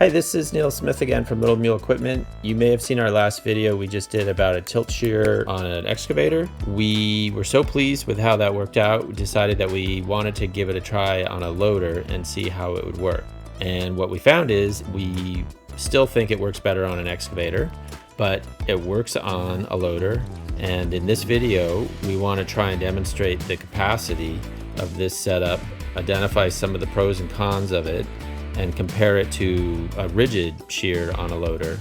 Hi, this is Neil Smith again from Little Mule Equipment. You may have seen our last video we just did about a tilt shear on an excavator. We were so pleased with how that worked out, we decided that we wanted to give it a try on a loader and see how it would work. And what we found is we still think it works better on an excavator, but it works on a loader. And in this video, we want to try and demonstrate the capacity of this setup, identify some of the pros and cons of it, and compare it to a rigid shear on a loader.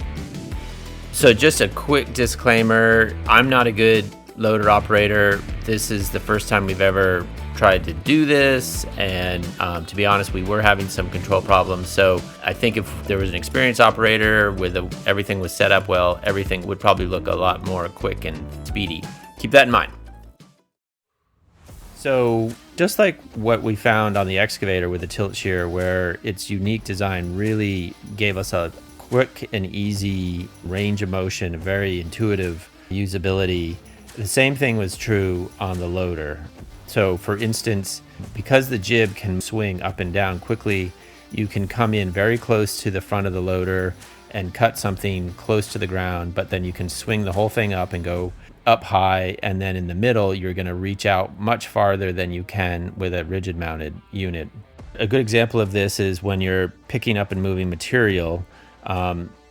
So just a quick disclaimer, I'm not a good loader operator. This is the first time we've ever tried to do this, and to be honest, we were having some control problems. So I think if there was an experienced operator with everything was set up well, everything would probably look a lot more quick and speedy. Keep that in mind. So just like what we found on the excavator with the tilt shear, where its unique design really gave us a quick and easy range of motion, a very intuitive usability, the same thing was true on the loader. So for instance, because the jib can swing up and down quickly, you can come in very close to the front of the loader and cut something close to the ground, but then you can swing the whole thing up and go up high, and then in the middle you're going to reach out much farther than you can with a rigid mounted unit. A good example of this is when you're picking up and moving material.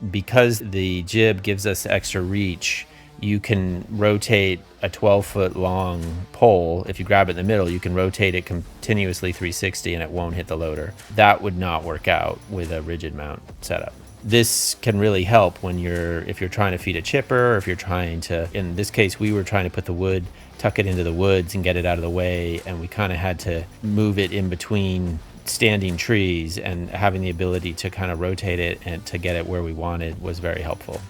Because the jib gives us extra reach, you can rotate a 12-foot long pole. If you grab it in the middle, you can rotate it continuously 360 and it won't hit the loader. That would not work out with a rigid mount setup. This can really help when if you're trying to feed a chipper, or if you're trying to, in this case, we were trying to put the wood, tuck it into the woods and get it out of the way, and we kind of had to move it in between standing trees, and having the ability to kind of rotate it and to get it where we wanted was very helpful.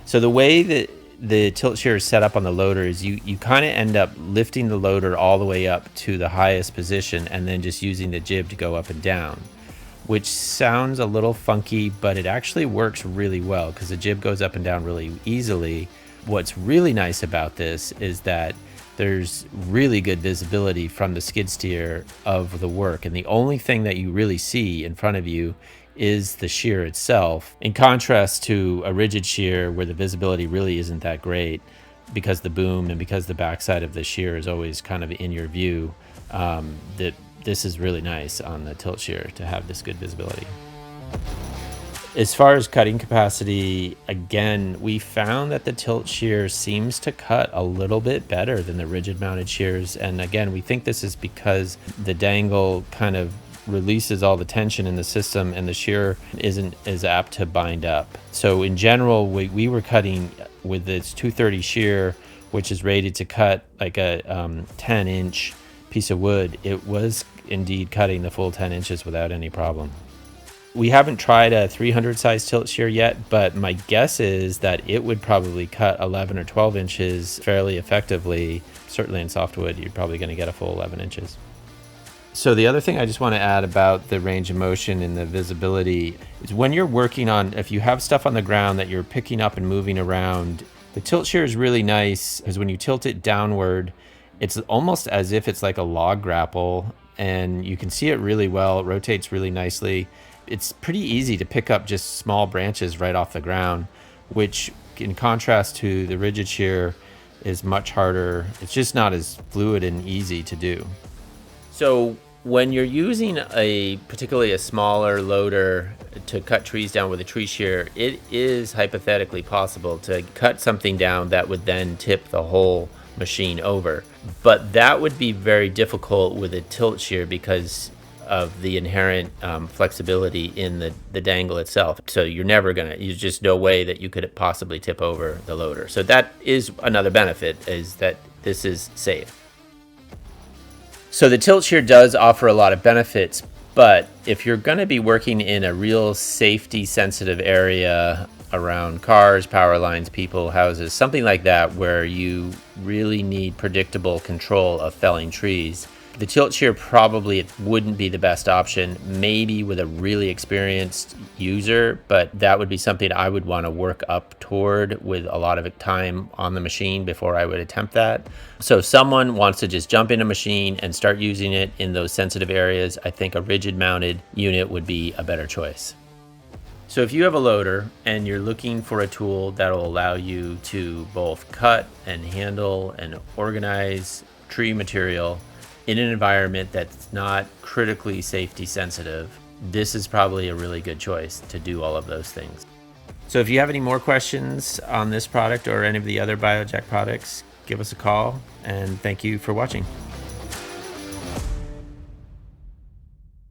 So the way that the tilt shear is set up on the loader is you kind of end up lifting the loader all the way up to the highest position and then just using the jib to go up and down, which sounds a little funky, but it actually works really well because the jib goes up and down really easily. What's really nice about this is that there's really good visibility from the skid steer of the work, and the only thing that you really see in front of you is the shear itself, in contrast to a rigid shear where the visibility really isn't that great because the boom and because the backside of the shear is always kind of in your view. This is really nice on the tilt shear to have this good visibility. As far as cutting capacity, again, we found that the tilt shear seems to cut a little bit better than the rigid mounted shears. And again, we think this is because the dangle kind of releases all the tension in the system and the shear isn't as apt to bind up. So in general, we were cutting with this 230 shear, which is rated to cut like a 10-inch piece of wood. It was indeed cutting the full 10 inches without any problem. We haven't tried a 300 size tilt shear yet, but my guess is that it would probably cut 11 or 12 inches fairly effectively. Certainly in softwood, you're probably going to get a full 11 inches. So the other thing I just want to add about the range of motion and the visibility is when you're working on, if you have stuff on the ground that you're picking up and moving around, the tilt shear is really nice because when you tilt it downward, it's almost as if it's like a log grapple, and you can see it really well. It rotates really nicely. It's pretty easy to pick up just small branches right off the ground, which in contrast to the rigid shear is much harder. It's just not as fluid and easy to do. So when you're using particularly a smaller loader to cut trees down with a tree shear, it is hypothetically possible to cut something down that would then tip the whole machine over. But that would be very difficult with a tilt shear because of the inherent flexibility in the dangle itself. So there's just no way that you could possibly tip over the loader. So that is another benefit, is that this is safe. So the tilt shear does offer a lot of benefits, but if you're going to be working in a real safety sensitive area around cars, power lines, people, houses, something like that, where you really need predictable control of felling trees, the tilt shear probably wouldn't be the best option, maybe with a really experienced user, but that would be something I would want to work up toward with a lot of time on the machine before I would attempt that. So if someone wants to just jump in a machine and start using it in those sensitive areas, I think a rigid mounted unit would be a better choice. So if you have a loader and you're looking for a tool that'll allow you to both cut and handle and organize tree material in an environment that's not critically safety sensitive, this is probably a really good choice to do all of those things. So if you have any more questions on this product or any of the other Biojack products, give us a call, and thank you for watching.